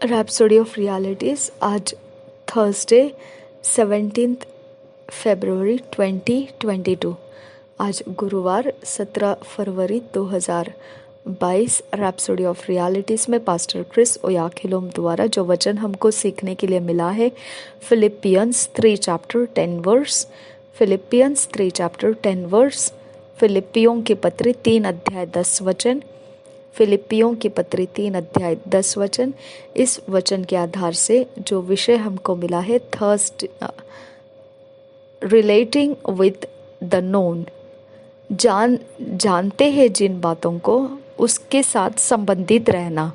Rhapsody of Realities. आज Thursday 17 फरवरी 2022। आज गुरुवार 17 फरवरी 2022। रैप्सोडी ऑफ रियलिटीज़ में पास्टर क्रिस ओयाखिलोम द्वारा जो वचन हमको सीखने के लिए मिला है, Philippians 3 chapter 10 verse. Philippians 3 chapter 10 verse. फिलिपियों की पत्री 3 अध्याय 10 वचन। फिलिपियों की पत्री 3 अध्याय 10 वचन। इस वचन के आधार से जो विषय हमको मिला है, thirst relating with the known, जानते हैं जिन बातों को उसके साथ संबंधित रहना।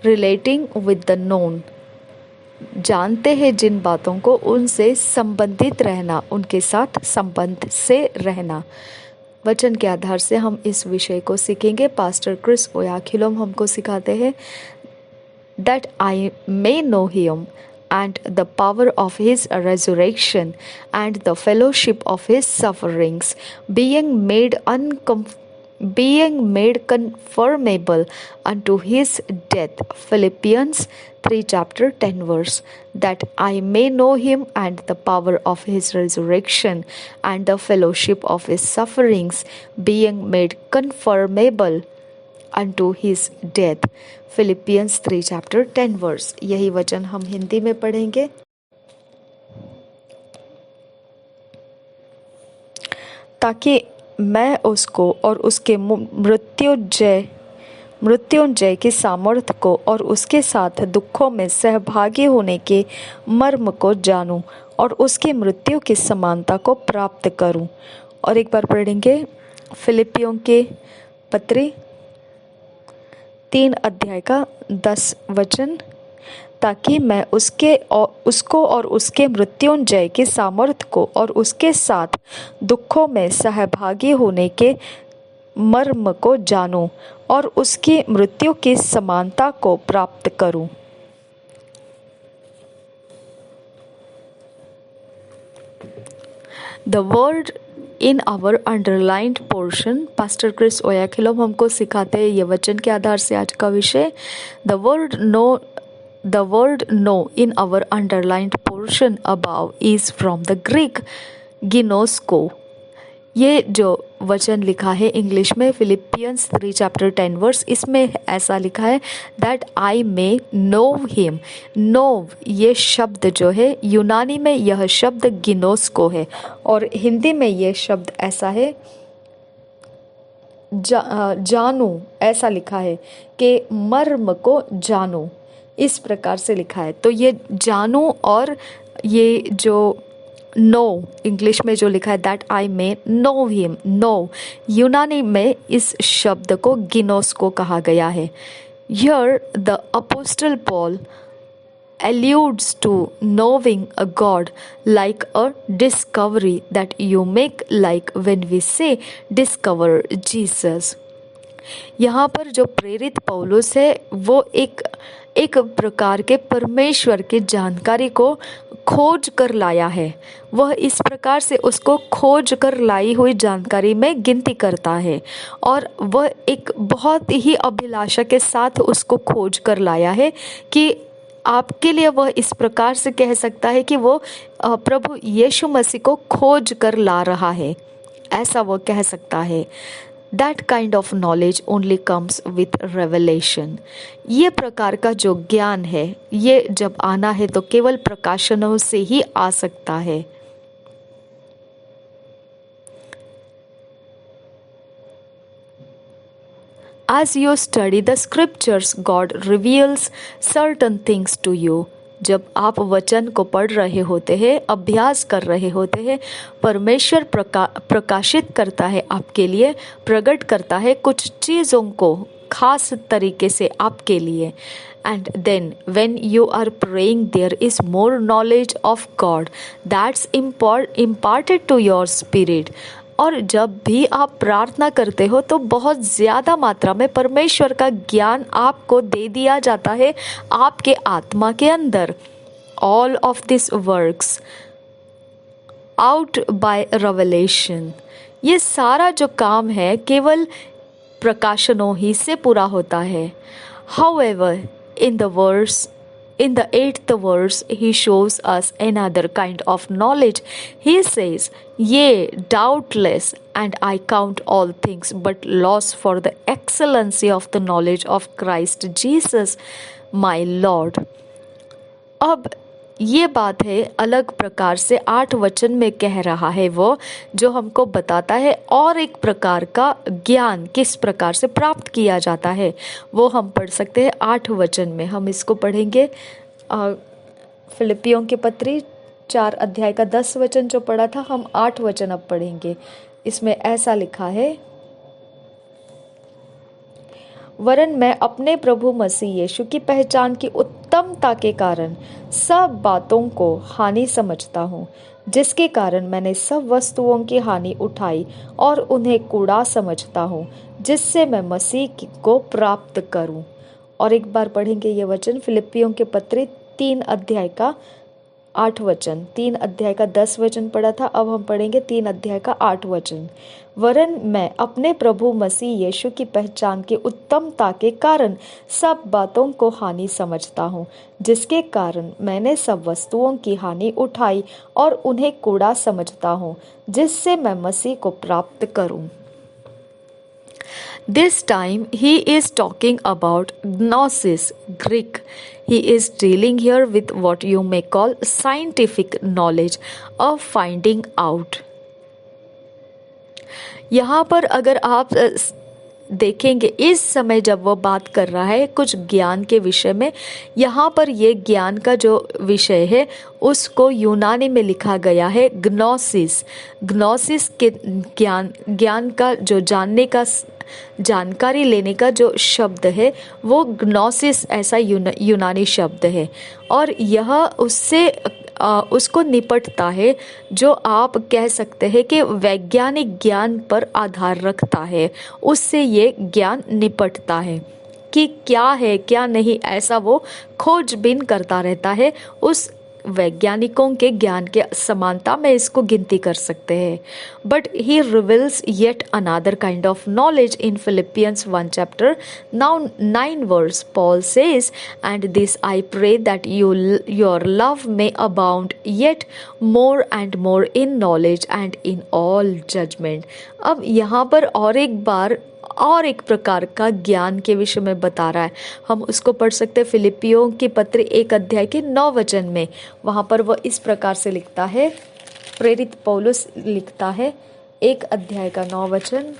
रिलेटिंग विद द नोन, जानते हैं जिन बातों को उनसे संबंधित रहना, उनके साथ संबंध से रहना। वचन के आधार से हम इस विषय को सीखेंगे। पास्टर क्रिस ओयाखिलोम हमको सिखाते हैं, that I may know him and the power of his resurrection and the fellowship of his sufferings, being made conformable unto his death. Philippians 3 chapter 10 verse. That I may know him and the power of his resurrection and the fellowship of his sufferings, being made conformable unto his death. Philippians 3 chapter 10 verse. यही वचन हम हिंदी में पढ़ेंगे। ताकि मैं उसको और उसके मृत्युंजय की सामर्थ्य को और उसके साथ दुखों में सहभागी होने के मर्म को जानूं और उसकी मृत्यु की समानता को प्राप्त करूं। और एक बार पढ़ेंगे फिलिपियों के पत्री 3 अध्याय का 10 वचन। ताकि मैं उसको और उसके मृत्युंजय के सामर्थ्य को और उसके साथ दुखों में सहभागी होने के मर्म को जानूं और उसकी मृत्यु की समानता को प्राप्त करूं। The word in our underlined portion, pastor Chris Oyakhilome हमको सिखाते हैं ये वचन के आधार से आज का विषय। The word no in our underlined portion above is from the Greek ginosko। ये जो वचन लिखा है इंग्लिश में फिलिपियंस 3 चैप्टर 10 वर्स, इसमें ऐसा लिखा है that I may know him. Know ये शब्द जो है यूनानी में यह शब्द गिनोस्को है और हिंदी में यह शब्द ऐसा है जानू, ऐसा लिखा है कि मर्म को जानू, इस प्रकार से लिखा है। तो ये जानू और ये जो नो इंग्लिश में जो लिखा है that I may know him, know यूनानी में इस शब्द को गिनोस को कहा गया है। Here the apostle Paul alludes to knowing a God like a discovery that you make, like when we say discover Jesus। यहाँ पर जो प्रेरित पौलुस है वो एक प्रकार के परमेश्वर की जानकारी को खोज कर लाया है। वह इस प्रकार से उसको खोज कर लाई हुई जानकारी में गिनती करता है और वह एक बहुत ही अभिलाषा के साथ उसको खोज कर लाया है कि आपके लिए वह इस प्रकार से कह सकता है कि वो प्रभु यीशु मसीह को खोज कर ला रहा है, ऐसा वो कह सकता है। That kind of knowledge only comes with revelation। ये प्रकार का जो ज्ञान है ये जब आना है तो केवल प्रकाशनों से ही आ सकता है। As you study the scriptures, God reveals certain things to you। जब आप वचन को पढ़ रहे होते हैं, अभ्यास कर रहे होते हैं, परमेश्वर प्रकाशित करता है आपके लिए, प्रकट करता है कुछ चीज़ों को खास तरीके से आपके लिए। And then when you are praying, there is more knowledge of God that's imparted to your spirit। और जब भी आप प्रार्थना करते हो तो बहुत ज़्यादा मात्रा में परमेश्वर का ज्ञान आपको दे दिया जाता है आपके आत्मा के अंदर। All of this works out by revelation। ये सारा जो काम है केवल प्रकाशनों ही से पूरा होता है। However, in the 8th verse, he shows us another kind of knowledge. He says, "Yea, doubtless, and I count all things but loss for the excellency of the knowledge of Christ Jesus, my Lord." अब ये बात है अलग प्रकार से 8 वचन में कह रहा है वो, जो हमको बताता है और एक प्रकार का ज्ञान किस प्रकार से प्राप्त किया जाता है, वो हम पढ़ सकते हैं 8 वचन में। हम इसको पढ़ेंगे फिलिपियों के पत्री 4 अध्याय का 10 वचन जो पढ़ा था, हम 8 वचन अब पढ़ेंगे। इसमें ऐसा लिखा है, वरन मैं अपने प्रभु मसीह यीशु की पहचान की उत्तमता के कारण सब बातों को हानि समझता हूँ, जिसके कारण मैंने सब वस्तुओं की हानि उठाई और उन्हें कूड़ा समझता हूँ, जिससे मैं मसीह को प्राप्त करूँ। और एक बार पढ़ेंगे ये वचन, फिलिपियों के पत्री 3 अध्याय का 8 वचन। 3 अध्याय का 10 वचन पढ़ा था, अब हम पढ़ेंगे 3 अध्याय का 8 वचन। वरन मैं अपने प्रभु मसीह यीशु की पहचान की उत्तमता के कारण सब बातों को हानि समझता हूँ, जिसके कारण मैंने सब वस्तुओं की हानि उठाई और उन्हें कूड़ा समझता हूँ, जिससे मैं मसीह को प्राप्त करूँ। This time he is talking about gnosis, Greek. He is dealing here with what you may call scientific knowledge of finding out. यहाँ पर अगर आप देखेंगे, इस समय जब वो बात कर रहा है कुछ ज्ञान के विषय में, यहाँ पर ये ज्ञान का जो विषय है उसको यूनानी में लिखा गया है ग्नोसिस। ग्नोसिस के ज्ञान का जो जानकारी लेने का जो शब्द है वो ग्नोसिस ऐसा यूनानी शब्द है, और यह उसको निपटता है, जो आप कह सकते हैं कि वैज्ञानिक ज्ञान पर आधार रखता है। उससे ये ज्ञान निपटता है कि क्या है क्या नहीं, ऐसा वो खोजबीन करता रहता है। उस वैज्ञानिकों के ज्ञान के समानता में इसको गिनती कर सकते हैं। But he reveals yet another kind of knowledge in Philippians 1 chapter now 9 verse. Paul says, "And this I pray that your love may abound yet more and more in knowledge and in all judgment." अब यहाँ पर और एक बार और एक प्रकार का ज्ञान के विषय में बता रहा है। हम उसको पढ़ सकते हैं फिलिपियों की पत्री 1 अध्याय के 9 वचन में। वहाँ पर वह इस प्रकार से लिखता है, प्रेरित पौलुस लिखता है 1 अध्याय का 9 वचन,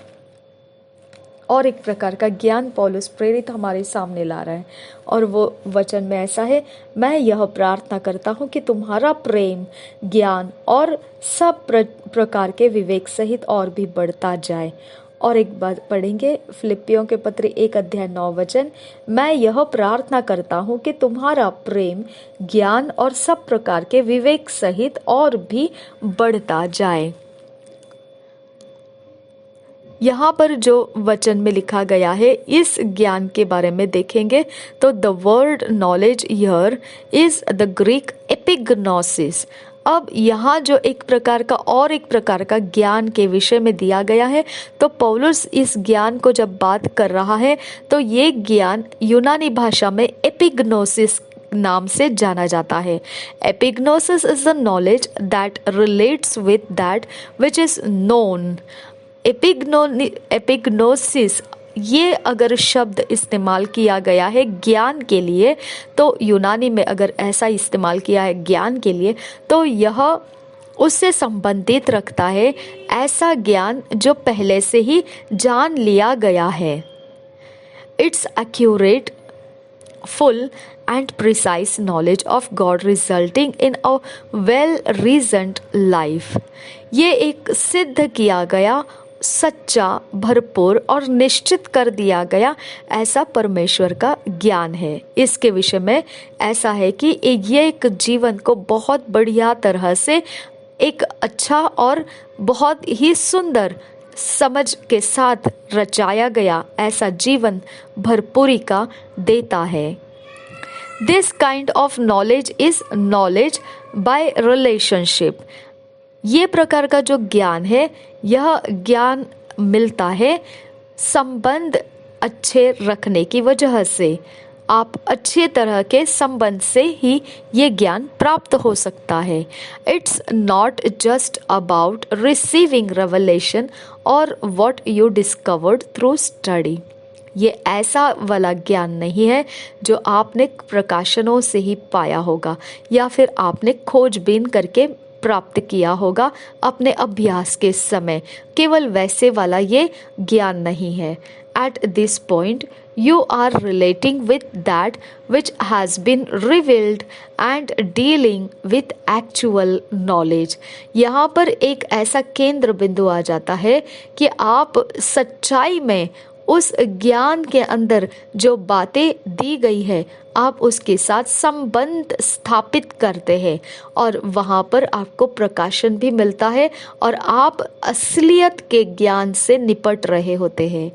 और एक प्रकार का ज्ञान पौलुस प्रेरित हमारे सामने ला रहा है। और वो वचन में ऐसा है, मैं यह प्रार्थना करता हूँ कि तुम्हारा प्रेम, ज्ञान और सब प्रकार के विवेक सहित और भी बढ़ता जाए। और एक बार पढ़ेंगे फिलिपियों के पत्र 1 अध्याय 9 वचन, मैं यह प्रार्थना करता हूँ कि तुम्हारा प्रेम, ज्ञान और सब प्रकार के विवेक सहित और भी बढ़ता जाए। यहाँ पर जो वचन में लिखा गया है, इस ज्ञान के बारे में देखेंगे तो the word knowledge here is the Greek epignosis. अब यहाँ जो एक प्रकार का और एक प्रकार का ज्ञान के विषय में दिया गया है, तो पौलुस इस ज्ञान को जब बात कर रहा है तो ये ज्ञान यूनानी भाषा में एपिग्नोसिस नाम से जाना जाता है। Epignosis is the knowledge that relates with that which is known. Epignosis, ये अगर शब्द इस्तेमाल किया गया है ज्ञान के लिए, तो यूनानी में अगर ऐसा इस्तेमाल किया है ज्ञान के लिए, तो यह उससे संबंधित रखता है ऐसा ज्ञान जो पहले से ही जान लिया गया है। It's accurate, full and precise knowledge of God resulting in a well-reasoned life। ये एक सिद्ध किया गया, सच्चा, भरपूर और निश्चित कर दिया गया ऐसा परमेश्वर का ज्ञान है। इसके विषय में ऐसा है कि ये एक जीवन को बहुत बढ़िया तरह से, एक अच्छा और बहुत ही सुंदर समझ के साथ रचाया गया ऐसा जीवन भरपूरी का देता है। This kind of knowledge is knowledge by relationship. ये प्रकार का जो ज्ञान है, यह ज्ञान मिलता है संबंध अच्छे रखने की वजह से, आप अच्छे तरह के संबंध से ही ये ज्ञान प्राप्त हो सकता है। It's not just about receiving revelation और what you discovered through study. ये ऐसा वाला ज्ञान नहीं है जो आपने प्रकाशनों से ही पाया होगा या फिर आपने खोजबीन करके प्राप्त किया होगा अपने अभ्यास के समय। केवल वैसे वाला ये ज्ञान नहीं है। At this point, you are relating with that which has been revealed and dealing with actual knowledge। यहाँ पर एक ऐसा केंद्र बिंदु आ जाता है कि आप सच्चाई में उस ज्ञान के अंदर जो बातें दी गई है आप उसके साथ संबंध स्थापित करते हैं और वहाँ पर आपको प्रकाशन भी मिलता है और आप असलियत के ज्ञान से निपट रहे होते हैं।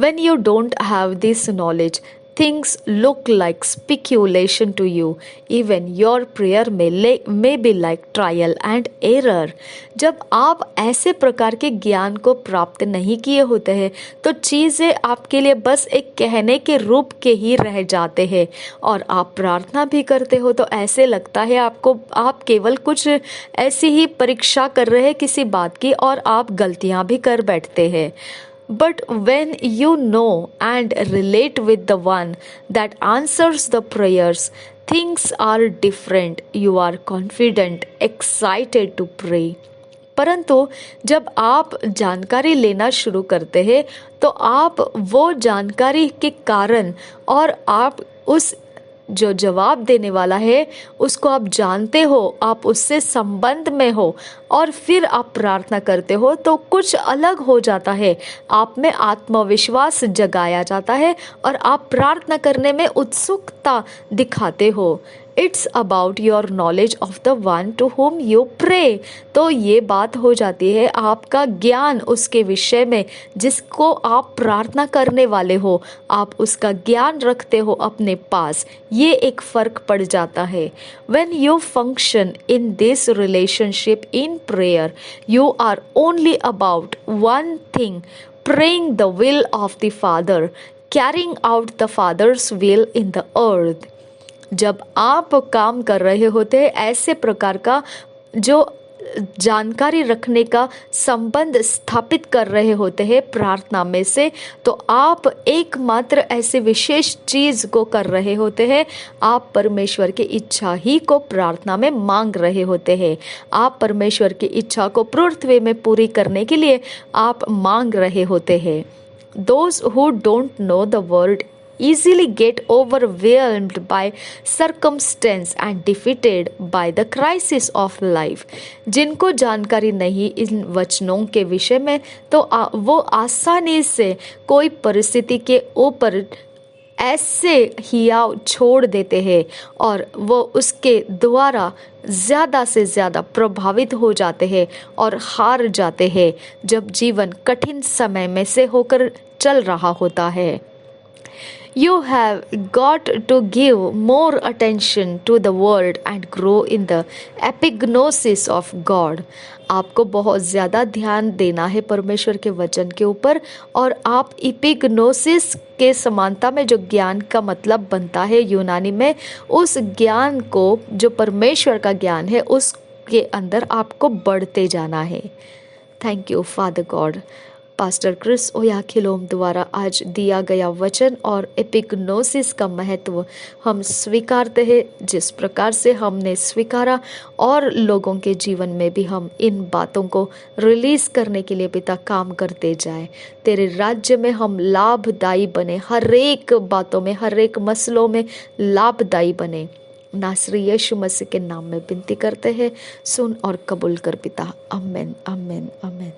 When you don't have this knowledge, things look like speculation to you. Even your prayer may be like trial and error. जब आप ऐसे प्रकार के ज्ञान को प्राप्त नहीं किए होते हैं तो चीज़ें आपके लिए बस एक कहने के रूप के ही रह जाते हैं और आप प्रार्थना भी करते हो तो ऐसे लगता है आपको आप केवल कुछ ऐसी ही परीक्षा कर रहे हैं किसी बात की और आप गलतियां भी कर बैठते हैं। But when you know and relate with the one that answers the prayers, things are different. You are confident, excited to pray. परंतु जब आप जानकारी लेना शुरू करते हैं तो आप वो जानकारी के कारण और आप उस जो जवाब देने वाला है उसको आप जानते हो, आप उससे संबंध में हो और फिर आप प्रार्थना करते हो तो कुछ अलग हो जाता है। आप में आत्मविश्वास जगाया जाता है और आप प्रार्थना करने में उत्सुकता दिखाते हो। It's about your knowledge of the one to whom you pray. तो ये बात हो जाती है आपका ज्ञान उसके विषय में जिसको आप प्रार्थना करने वाले हो, आप उसका ज्ञान रखते हो अपने पास। ये एक फ़र्क पड़ जाता है। When you function in this relationship in prayer, you are only about one thing, praying the will of the Father, carrying out the Father's will in the earth। जब आप काम कर रहे होते हैं ऐसे प्रकार का जो जानकारी रखने का संबंध स्थापित कर रहे होते हैं प्रार्थना में से, तो आप एकमात्र ऐसे विशेष चीज को कर रहे होते हैं। आप परमेश्वर की इच्छा ही को प्रार्थना में मांग रहे होते हैं। आप परमेश्वर की इच्छा को पूर्णत्व में पूरी करने के लिए आप मांग रहे होते हैं। Those who don't know the word easily get overwhelmed by circumstance and defeated by the crisis of life। जिनको जानकारी नहीं इन वचनों के विषय में तो वो आसानी से कोई परिस्थिति के ऊपर ऐसे हियाव छोड़ देते हैं और वो उसके द्वारा ज़्यादा से ज़्यादा प्रभावित हो जाते हैं और हार जाते हैं जब जीवन कठिन समय में से होकर चल रहा होता है। You have got to give more attention to the word and grow in the epignosis of God। आपको बहुत ज़्यादा ध्यान देना है परमेश्वर के वचन के ऊपर और आप इपिग्नोसिस के समानता में जो ज्ञान का मतलब बनता है यूनानी में, उस ज्ञान को जो परमेश्वर का ज्ञान है उसके अंदर आपको बढ़ते जाना है। Thank you father God. Pastor Chris Oyakhilome द्वारा आज दिया गया वचन और एपिग्नोसिस का महत्व हम स्वीकारते हैं। जिस प्रकार से हमने स्वीकारा और लोगों के जीवन में भी हम इन बातों को रिलीज करने के लिए पिता काम करते जाए। तेरे राज्य में हम लाभदायी बने, हर एक बातों में, हर एक मसलों में लाभदायी बने। नासरी यीशु मसीह के नाम में विनती करते हैं, सुन और कबूल कर पिता। आमीन आमीन आमीन।